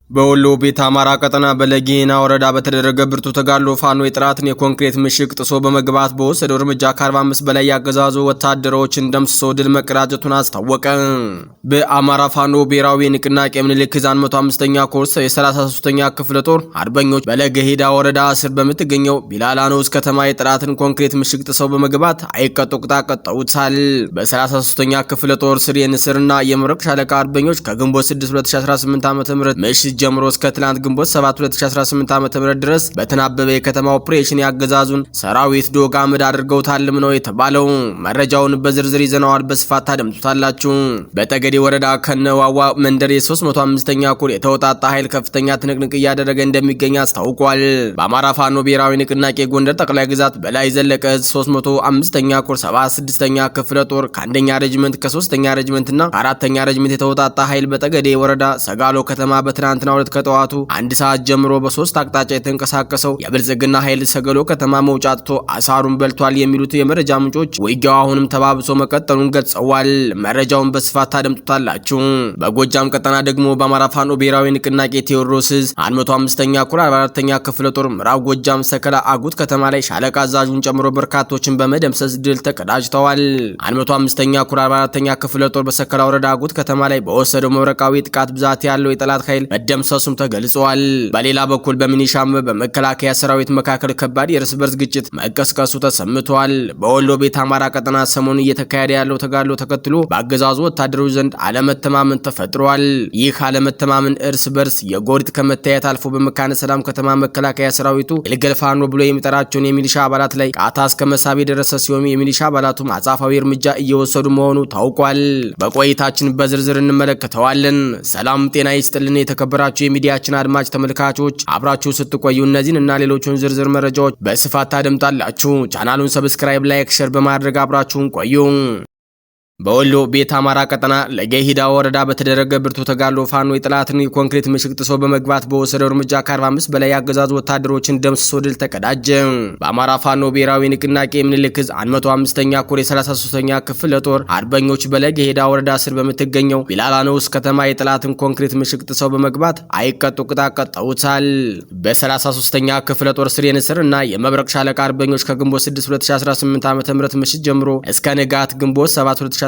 በወሎ ቤት አማራ ቀጠና በለጌና ወረዳ በተደረገ ብርቱ ተጋድሎ ፋኖ የጠላትን የኮንክሪት ምሽግ ጥሶ በመግባት በወሰደው እርምጃ ከ45 በላይ ያገዛዙ ወታደሮችን ደምስሶ ድል መቀዳጀቱን አስታወቀ። በአማራ ፋኖ ብሔራዊ ንቅናቄ ምኒልክ ዕዝ 105ኛ ኮርስ የ33ኛ ክፍለ ጦር አርበኞች በለጌሄዳ ወረዳ ስር በምትገኘው ቢላላኖስ ከተማ የጠላትን ኮንክሪት ምሽግ ጥሰው በመግባት አይቀጡ ቅጣት ቀጠውታል። በ33ኛ ክፍለ ጦር ስር የንስርና የመብረቅ ሻለቃ አርበኞች ከግንቦት 6 2018 ዓ.ም ምሽት ጀምሮ እስከ ትላንት ግንቦት 7 2018 ዓ.ም ድረስ በተናበበ የከተማ ኦፕሬሽን ያገዛዙን ሰራዊት ዶግ አመድ አድርገውታልም ነው የተባለው። መረጃውን በዝርዝር ይዘናዋል፣ በስፋት ታደምጡታላችሁ። በጠገዴ ወረዳ ከነዋዋ መንደር የ305ኛ ኮር የተወጣጣ ኃይል ከፍተኛ ትንቅንቅ እያደረገ እንደሚገኝ አስታውቋል። በአማራ ፋኖ ብሔራዊ ንቅናቄ ጎንደር ጠቅላይ ግዛት በላይ ዘለቀ ዕዝ 305ኛ ኮር 76ኛ ክፍለ ጦር ከአንደኛ ሬጅመንት ከ3ኛ ሬጅመንትና ከ4ኛ ሬጅመንት የተወጣጣ ኃይል በጠገዴ ወረዳ ሰጋሎ ከተማ በትናንት ሁለት ከጠዋቱ 1 ሰዓት ጀምሮ በሶስት አቅጣጫ የተንቀሳቀሰው የብልጽግና ኃይል ሰገሎ ከተማ መውጫ አጥቶ አሳሩን በልቷል የሚሉት የመረጃ ምንጮች ውጊያው አሁንም ተባብሶ መቀጠሉን ገልጸዋል። መረጃውን በስፋት ታደምጡታላችሁ። በጎጃም ቀጠና ደግሞ በአማራ ፋኖ ብሔራዊ ንቅናቄ ቴዎድሮስ ዕዝ 105ኛ ኮር 44ኛ ክፍለ ጦር ምዕራብ ጎጃም ሰከላ አጉት ከተማ ላይ ሻለቃ አዛዡን ጨምሮ በርካቶችን በመደምሰስ ድል ተቀዳጅተዋል። 105ኛ ኮር 44ኛ ክፍለ ጦር በሰከላ ወረዳ አጉት ከተማ ላይ በወሰደው መብረቃዊ ጥቃት ብዛት ያለው የጠላት ኃይል መደምሰሱም ተገልጿል። በሌላ በኩል በሚኒሻም በመከላከያ ሰራዊት መካከል ከባድ የእርስ በርስ ግጭት መቀስቀሱ ተሰምቷል። በወሎ ቤት አማራ ቀጠና ሰሞኑን እየተካሄደ ያለው ተጋድሎ ተከትሎ በአገዛዙ ወታደሮች ዘንድ አለመተማመን ተፈጥሯል። ይህ አለመተማመን እርስ በርስ የጎሪጥ ከመታየት አልፎ በመካነ ሰላም ከተማ መከላከያ ሰራዊቱ ግልገል ፋኖ ብሎ የሚጠራቸውን የሚሊሻ አባላት ላይ ቃታ እስከ መሳብ የደረሰ ሲሆን የሚሊሻ አባላቱ አጻፋዊ እርምጃ እየወሰዱ መሆኑ ታውቋል። በቆይታችን በዝርዝር እንመለከተዋለን። ሰላም ጤና ይስጥልን የተከበራችሁ የሚዲያችን አድማጭ ተመልካቾች አብራችሁ ስትቆዩ እነዚህን እና ሌሎችን ዝርዝር መረጃዎች በስፋት ታደምጣላችሁ። ቻናሉን ሰብስክራይብ፣ ላይክ፣ ሼር በማድረግ አብራችሁን ቆዩ። በወሎ ቤት አማራ ቀጠና ለጌሂዳ ወረዳ በተደረገ ብርቱ ተጋድሎ ፋኖ የጠላትን የኮንክሪት ምሽግ ጥሶ በመግባት በወሰደው እርምጃ ከ45 በላይ ያገዛዙ ወታደሮችን ደምስሶ ድል ተቀዳጀ። በአማራ ፋኖ ብሔራዊ ንቅናቄ ምኒልክ ዕዝ 105ኛ ኮር የ33ኛ ክፍለ ጦር አርበኞች በለጌሄዳ ወረዳ ስር በምትገኘው ቢላላኖስ ከተማ የጠላትን ኮንክሪት ምሽግ ጥሰው በመግባት አይቀጡ ቅጣት ቀጠውታል። በ33ኛ ክፍለ ጦር ስር የንስርና የመብረቅ ሻለቃ አርበኞች ከግንቦት 6 2018 ዓ.ም ምሽት ጀምሮ እስከ ንጋት ግንቦት 7 2018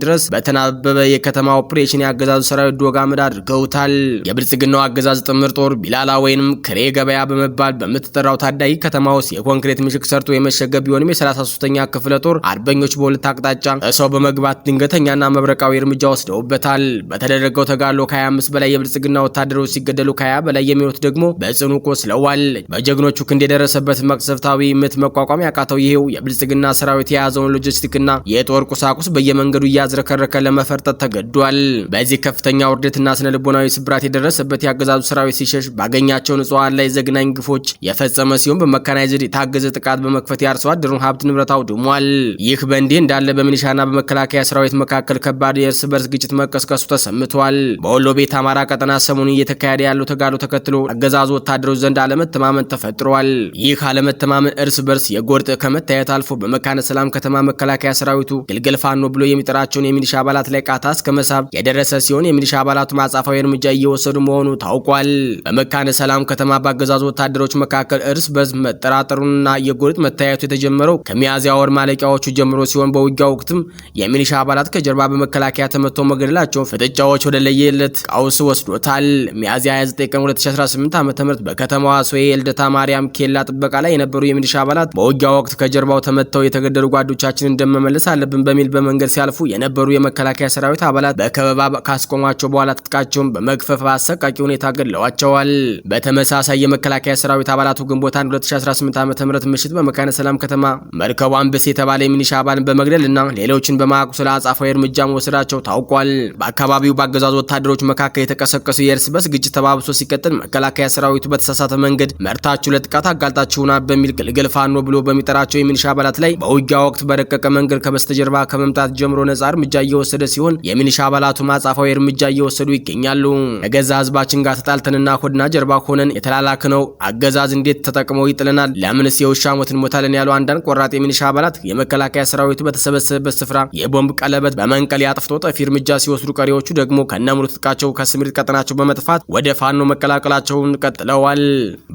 ድረስ በተናበበ የከተማ ኦፕሬሽን ያገዛዙ ሰራዊት ዶግ አመድ አድርገውታል። የብልጽግናው አገዛዝ ጥምር ጦር ቢላላ ወይንም ክሬ ገበያ በመባል በምትጠራው ታዳጊ ከተማ ውስጥ የኮንክሪት ምሽግ ሰርቶ የመሸገ ቢሆንም የ33ኛ ክፍለ ጦር አርበኞች በሁለት አቅጣጫ ሰው በመግባት ድንገተኛና መብረቃዊ እርምጃ ወስደውበታል። በተደረገው ተጋድሎ ከ25 በላይ የብልጽግና ወታደሮች ሲገደሉ ከ20 በላይ የሚሆኑት ደግሞ በጽኑ ቆስለዋል። በጀግኖቹ ክንድ የደረሰበት መቅሰፍታዊ ምት መቋቋም ያቃተው ይሄው የብልጽግና ሰራዊት የያዘውን ሎጂስቲክና የጦር ቁሳቁስ መንገዱ እያዝረከረከ ለመፈርጠት ተገዷል። በዚህ ከፍተኛ ውርደትና ስነ ልቦናዊ ስብራት የደረሰበት ያገዛዙ ሰራዊት ሲሸሽ ባገኛቸው ንጹሃን ላይ ዘግናኝ ግፎች የፈጸመ ሲሆን በመካናይዝድ የታገዘ ጥቃት በመክፈት ያርሶ አደሩን ሀብት ንብረት አውድሟል። ይህ በእንዲህ እንዳለ በሚሊሻና በመከላከያ ሰራዊት መካከል ከባድ የእርስ በርስ ግጭት መቀስቀሱ ተሰምቷል። በወሎ ቤት አማራ ቀጠና ሰሞኑን እየተካሄደ ያለው ተጋድሎ ተከትሎ አገዛዙ ወታደሮች ዘንድ አለመተማመን ተፈጥሯል። ይህ አለመተማመን እርስ በርስ የጎርጥ ከመታየት አልፎ በመካነ ሰላም ከተማ መከላከያ ሰራዊቱ ግልገል ፋኖ ብሎ የሚጠራቸውን የሚሊሻ አባላት ላይ ቃታ እስከ መሳብ የደረሰ ሲሆን የሚሊሻ አባላቱ ማጻፋዊ እርምጃ እየወሰዱ መሆኑ ታውቋል። በመካነ ሰላም ከተማ ባገዛዙ ወታደሮች መካከል እርስ በርስ መጠራጠሩንና የጎሪጥ መታየቱ የተጀመረው ከሚያዝያ ወር ማለቂያዎቹ ጀምሮ ሲሆን በውጊያ ወቅትም የሚሊሻ አባላት ከጀርባ በመከላከያ ተመተው መገደላቸው ፍጥጫዎች ወደ ለየለት ቀውስ ወስዶታል። ሚያዝያ 29 ቀን 2018 ዓ.ም በከተማዋ ሶዬ የልደታ ማርያም ኬላ ጥበቃ ላይ የነበሩ የሚሊሻ አባላት በውጊያ ወቅት ከጀርባው ተመተው የተገደሉ ጓዶቻችንን እንደመመለስ አለብን በሚል በመንገድ ሲያልፉ የነበሩ የመከላከያ ሰራዊት አባላት በከበባ ካስቆሟቸው በኋላ ትጥቃቸውን በመግፈፍ አሰቃቂ ሁኔታ ገድለዋቸዋል። በተመሳሳይ የመከላከያ ሰራዊት አባላቱ ግንቦት 1 2018 ዓ.ም ምሽት በመካነ ሰላም ከተማ መርከቡ አንበስ የተባለ የሚሊሻ አባልን በመግደልና ሌሎችን በማቁሰል አጻፋዊ እርምጃ መወሰዳቸው ታውቋል። በአካባቢው ባገዛዙ ወታደሮች መካከል የተቀሰቀሱ የእርስ በርስ ግጭት ተባብሶ ሲቀጥል መከላከያ ሰራዊቱ በተሳሳተ መንገድ መርታችሁ ለጥቃት አጋልጣችሁናል በሚል ግልገል ፋኖ ብሎ በሚጠራቸው የሚሊሻ አባላት ላይ በውጊያ ወቅት በረቀቀ መንገድ ከበስተጀርባ ከመምጣት ጀምሮ ጨምሮ ነጻ እርምጃ እየወሰደ ሲሆን የሚሊሻ አባላቱ ማጻፋዊ እርምጃ እየወሰዱ ይገኛሉ። ከገዛ ህዝባችን ጋር ተጣልተንና ሆድና ጀርባ ሆነን የተላላክነው አገዛዝ እንዴት ተጠቅመው ይጥለናል? ለምንስ የውሻ ሞት እንሞታለን? ያሉ አንዳንድ ቆራጥ የሚሊሻ አባላት የመከላከያ ሰራዊቱ በተሰበሰበበት ስፍራ የቦምብ ቀለበት በመንቀል ያጥፍቶ ጠፊ እርምጃ ሲወስዱ፣ ቀሪዎቹ ደግሞ ከነሙሉ ትጥቃቸው ከስምሪት ቀጠናቸው በመጥፋት ወደ ፋኖ መቀላቀላቸውን ቀጥለዋል።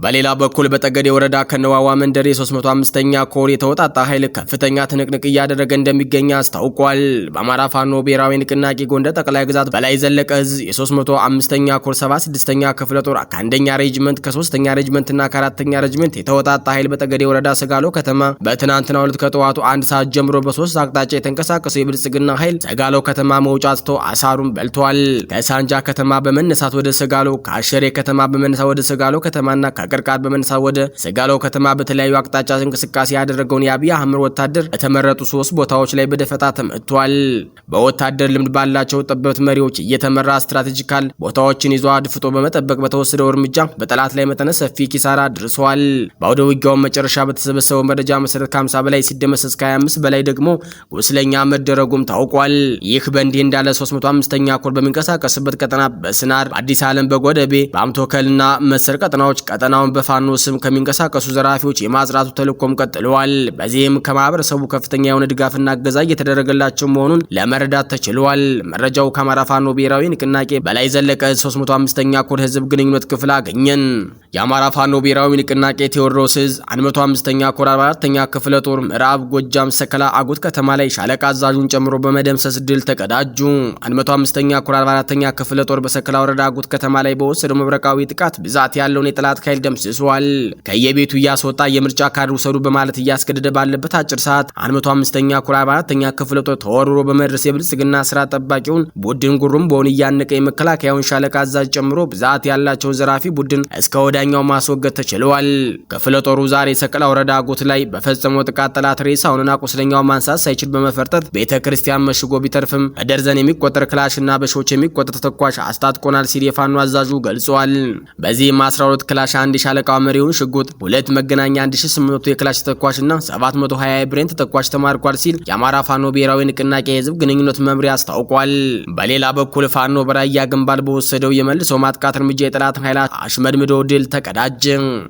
በሌላ በኩል በጠገዴ ወረዳ ከነዋዋ መንደር የ305ኛ ኮር የተወጣጣ ኃይል ከፍተኛ ትንቅንቅ እያደረገ እንደሚገኝ አስታውቋል። በአማራ ፋኖ ብሔራዊ ንቅናቄ ጎንደር ጠቅላይ ግዛት በላይ ዘለቀ እዝ የ305ኛ ኮር 76ኛ ክፍለ ጦር ከአንደኛ ሬጅመንት ከ3ኛ ሬጅመንት እና ከ4ኛ ሬጅመንት የተወጣጣ ኃይል በጠገዴ ወረዳ ሰጋሎ ከተማ በትናንትናው ዕለት ከጠዋቱ 1 ሰዓት ጀምሮ በሶስት አቅጣጫ የተንቀሳቀሰው የብልጽግና ኃይል ሰጋሎ ከተማ መውጫ አጥቶ አሳሩን በልቷል። ከሳንጃ ከተማ በመነሳት ወደ ሰጋሎ፣ ከአሸሬ ከተማ በመነሳት ወደ ሰጋሎ ከተማና ከቅርቃር በመነሳት ወደ ሰጋሎ ከተማ በተለያዩ አቅጣጫ እንቅስቃሴ ያደረገውን የአብይ አህመድ ወታደር የተመረጡ 3 ቦታዎች ላይ በደፈጣ ተመቷል። በወታደር ልምድ ባላቸው ጠበብት መሪዎች እየተመራ ስትራቴጂካል ቦታዎችን ይዞ አድፍጦ በመጠበቅ በተወሰደው እርምጃ በጠላት ላይ መጠነ ሰፊ ኪሳራ አድርሰዋል። በአውደ ውጊያው መጨረሻ በተሰበሰበው መረጃ መሰረት ከ50 በላይ ሲደመሰስ ከ25 በላይ ደግሞ ቁስለኛ መደረጉም ታውቋል። ይህ በእንዲህ እንዳለ 305ኛ ኮር በሚንቀሳቀስበት ቀጠና በስናር፣ በአዲስ ዓለም፣ በጎደቤ፣ በአምቶከልና መሰል ቀጠናዎች ቀጠናውን በፋኖ ስም ከሚንቀሳቀሱ ዘራፊዎች የማጽዳቱ ተልዕኮም ቀጥለዋል። በዚህም ከማህበረሰቡ ከፍተኛ የሆነ ድጋፍና እገዛ እየተደረገላቸው መሆኑን ለመረዳት ተችሏል። መረጃው ከአማራ ፋኖ ብሔራዊ ንቅናቄ በላይ ዘለቀ 305ኛ ኮር ህዝብ ግንኙነት ክፍል አገኘን። የአማራ ፋኖ ብሔራዊ ንቅናቄ ቴዎድሮስ ዕዝ 105ኛ ኮር 44ኛ ክፍለ ጦር ምዕራብ ጎጃም ሰከላ አጉት ከተማ ላይ ሻለቃ አዛዡን ጨምሮ በመደምሰስ ድል ተቀዳጁ። 105ኛ ኮር 44ኛ ክፍለ ጦር በሰከላ ወረዳ አጉት ከተማ ላይ በወሰደው መብረቃዊ ጥቃት ብዛት ያለውን የጠላት ኃይል ደምስሷል። ከየቤቱ እያስወጣ የምርጫ ካርድ ውሰዱ በማለት እያስገደደ ባለበት አጭር ሰዓት 105ኛ ኮር 44ኛ ክፍለ ጦር ተወርሮ በመድረስ የብልጽግና ስራ ጠባቂውን ቡድን ጉሩምቦውን እያነቀ የመከላከያውን ሻለቃ አዛዥ ጨምሮ ብዛት ያላቸውን ዘራፊ ቡድን እስከ ወዳኛው ማስወገድ ተችሏል። ክፍለ ጦሩ ዛሬ ሰከላ ወረዳ አጉት ላይ በፈጸመው ጥቃት ጠላት ሬሳውንና ቁስለኛው ማንሳት ሳይችል በመፈርጠት ቤተክርስቲያን መሽጎ ቢተርፍም በደርዘን የሚቆጠር ክላሽና በሺዎች የሚቆጠር ተተኳሽ አስታጥቆናል ሲል የፋኖ አዛዡ ገልጿል። በዚህም 12 ክላሽ፣ 1 ሻለቃ መሪውን ሽጉጥ፣ 2 መገናኛ፣ 1800 የክላሽ ተተኳሽና 720 የብሬን ተተኳሽ ተማርኳል ሲል የአማራ ፋኖ ብሔራዊ ንቅናቄ የህዝብ ግንኙነት መምሪያ አስታውቋል። በሌላ በኩል ፋኖ በራያ ግንባር በወሰደው የመልሶ ማጥቃት እርምጃ የጠላትን ኃይላት አሽመድምዶ ድል ተቀዳጀ።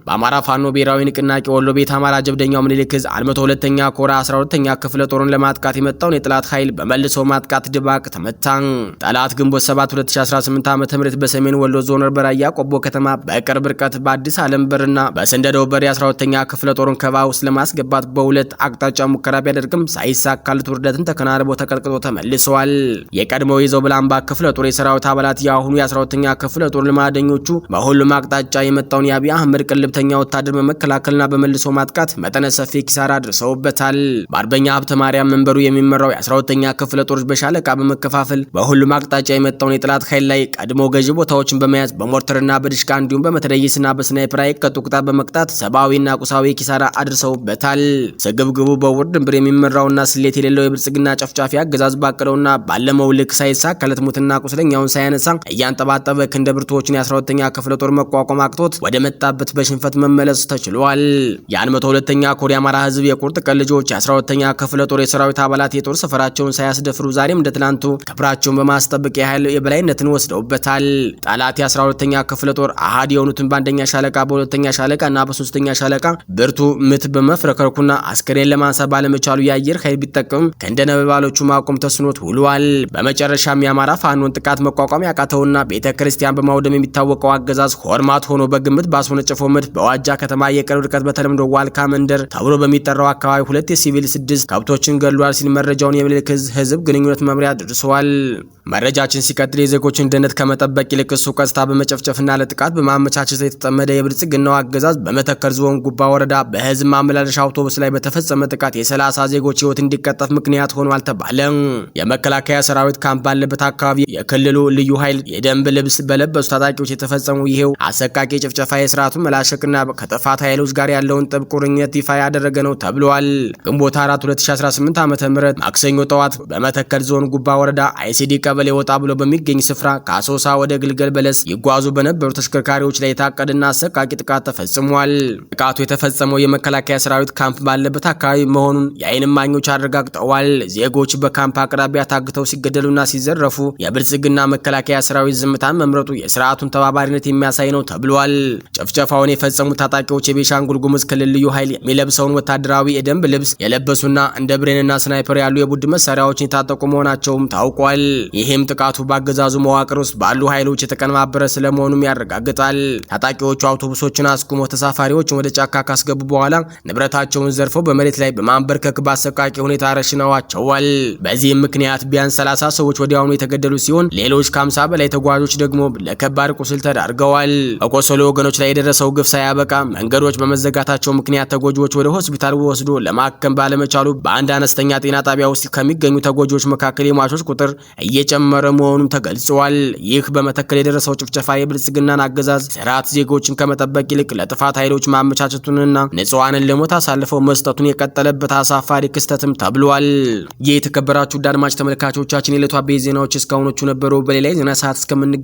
በአማራ ፋኖ ብሔራዊ ንቅናቄ ወሎ ቤት አማራ ጀብደኛው ምኒልክ ዕዝ 102ኛ ኮር 12ኛ ክፍለ ጦርን ለማጥቃት የመጣውን የጠላት ኃይል በመልሶ ማጥቃት ድባቅ ተመታ። ጠላት ግንቦት 7 2018 ዓ.ም በሰሜን ወሎ ዞን በራያ ቆቦ ከተማ በቅርብ ርቀት በአዲስ ዓለም በርና በሰንደዶ በር 12ኛ ክፍለ ጦርን ከበባ ውስጥ ለማስገባት በሁለት አቅጣጫ ሙከራ ቢያደርግም ሳይሳካለት ውርደትን ተከናንቦ ተቀጥቅጦ ተመልሰዋል። የቀድሞው ይዘው ብላምባ ክፍለ ጦር የሰራዊት አባላት የአሁኑ የ12ኛ ክፍለ ጦር ልማደኞቹ በሁሉም አቅጣጫ የመጣውን የአብይ አህመድ ቅልብተኛ ወታደር በመከላከልና በመልሶ ማጥቃት መጠነ ሰፊ ኪሳራ አድርሰውበታል። በአርበኛ ሀብተ ማርያም መንበሩ የሚመራው የ12ኛ ክፍለ ጦር በሻለቃ በመከፋፈል በሁሉም አቅጣጫ የመጣውን የጠላት ኃይል ላይ ቀድሞ ገዢ ቦታዎችን በመያዝ በሞርተርና በድሽቃ እንዲሁም በመትረየስና በስናይፐር አይቀጡ ቅጣት በመቅጣት ሰብአዊና ቁሳዊ ኪሳራ አድርሰውበታል። ስግብግቡ በውር ድንብር የሚመራውና ስሌት የሌለው የብልጽግና ጨፍጫፊ አገዛዝ ባቀደውና ባለመው ልክ ሳይሳካለት ሙትና ቁስለኛውን ሳያነሳ እያንጠባጠበ ክንደ ብርቱዎችን የ12ኛ ክፍለ ጦር መቋቋም አቅቶት ወደ መጣበት በሽንፈት መመለስ ተችሏል። የ102ኛ ኮር የአማራ ህዝብ የቁርጥ ቀን ልጆች የ12ኛ ክፍለ ጦር የሰራዊት አባላት የጦር ሰፈራቸውን ሳያስደፍሩ ዛሬም እንደ ትላንቱ ክብራቸውን በማስጠበቅ የኃይል የበላይነትን ወስደውበታል። ጠላት የ12ኛ ክፍለ ጦር አሃድ የሆኑትን በአንደኛ ሻለቃ፣ በሁለተኛ ሻለቃ እና በሶስተኛ ሻለቃ ብርቱ ምት በመፍረከርኩና አስከሬን ለማንሳት ባለመቻሉ የአየር ኃይል ቢጠቀም ከእንደነበልባሎቹ ማቆም ተስኖት ውሏል። በመጨረሻም የአማራ ፋኖን ጥቃት መቋቋም ያቃተውና ቤተክርስቲያን በማውደም የሚታወቀው አገዛዝ ሆርማት ሆኖ በግምት ባስወነጨፈው መድፍ በዋጃ ከተማ የቅርብ ርቀት በተለምዶ ዋልካ መንደር ተብሎ በሚጠራው አካባቢ 2 የሲቪል 6 ከብቶችን ገድሏል ሲል መረጃውን የምኒልክ ዕዝ ህዝብ ግንኙነት መምሪያ ደርሷል። መረጃችን ሲቀጥል የዜጎችን ደህንነት ከመጠበቅ ይልቅ እሱ ቀጥታ በመጨፍጨፍና ለጥቃት በማመቻቸት የተጠመደ የብልጽግናው አገዛዝ በመተከል ዞን ጉባ ወረዳ በህዝብ ማመላለሻ አውቶቡስ ላይ በተፈጸመ ጥቃት የ30 ዜጎች ህይወት እንዲቀጠፍ ምክንያት ሆኗል ተባለ። የመከላከያ ሰራዊት ካምፕ ባለበት አካባቢ የክልሉ ልዩ ኃይል የደንብ ልብስ በለበሱ ታጣቂዎች የተፈጸመው ይሄው አሰቃቂ ጭፍጨፋ የስርዓቱን መላሸቅና ከጥፋት ኃይሎች ጋር ያለውን ጥብቅ ቁርኝት ይፋ ያደረገ ነው ተብሏል። ግንቦት 4 2018 ዓ.ም ማክሰኞ ጠዋት በመተከል ዞን ጉባ ወረዳ አይሲዲ ቀበሌ ቀበሌ ወጣ ብሎ በሚገኝ ስፍራ ከአሶሳ ወደ ግልገል በለስ ይጓዙ በነበሩ ተሽከርካሪዎች ላይ የታቀደና አሰቃቂ ጥቃት ተፈጽሟል። ጥቃቱ የተፈጸመው የመከላከያ ሰራዊት ካምፕ ባለበት አካባቢ መሆኑን የዓይን እማኞች አረጋግጠዋል። ዜጎች በካምፕ አቅራቢያ ታግተው ሲገደሉና ሲዘረፉ የብልጽግና መከላከያ ሰራዊት ዝምታን መምረጡ የስርዓቱን ተባባሪነት የሚያሳይ ነው ተብሏል። ጭፍጨፋውን የፈጸሙት ታጣቂዎች የቤኒሻንጉል ጉሙዝ ክልል ልዩ ኃይል የሚለብሰውን ወታደራዊ የደንብ ልብስ የለበሱና እንደ ብሬንና ስናይፐር ያሉ የቡድን መሳሪያዎችን የታጠቁ መሆናቸውም ታውቋል። ይህም ጥቃቱ በአገዛዙ መዋቅር ውስጥ ባሉ ኃይሎች የተቀነባበረ ስለመሆኑም ያረጋግጣል። ታጣቂዎቹ አውቶቡሶችን አስቁመው ተሳፋሪዎችን ወደ ጫካ ካስገቡ በኋላ ንብረታቸውን ዘርፈው በመሬት ላይ በማንበርከክ በአሰቃቂ ሁኔታ ረሽነዋቸዋል። በዚህም ምክንያት ቢያንስ 30 ሰዎች ወዲያውኑ የተገደሉ ሲሆን ሌሎች ከ50 በላይ ተጓዦች ደግሞ ለከባድ ቁስል ተዳርገዋል። በቆሰሉ ወገኖች ላይ የደረሰው ግፍ ሳያበቃ መንገዶች በመዘጋታቸው ምክንያት ተጎጂዎች ወደ ሆስፒታል ወስዶ ለማከም ባለመቻሉ በአንድ አነስተኛ ጤና ጣቢያ ውስጥ ከሚገኙ ተጎጂዎች መካከል የሟቾች ቁጥር እየጨመረ መሆኑን ተገልጿል። ይህ በመተከል የደረሰው ጭፍጨፋ የብልጽግናን አገዛዝ ስርዓት ዜጎችን ከመጠበቅ ይልቅ ለጥፋት ኃይሎች ማመቻቸቱንና ንጹሃንን ለሞት አሳልፈው መስጠቱን የቀጠለበት አሳፋሪ ክስተትም ተብሏል። የተከበራችሁ አድማጭ ተመልካቾቻችን የዕለቱ አበይት ዜናዎች እስካሁኖቹ ነበሩ። በሌላ የዜና ሰዓት እስከምንገናኝ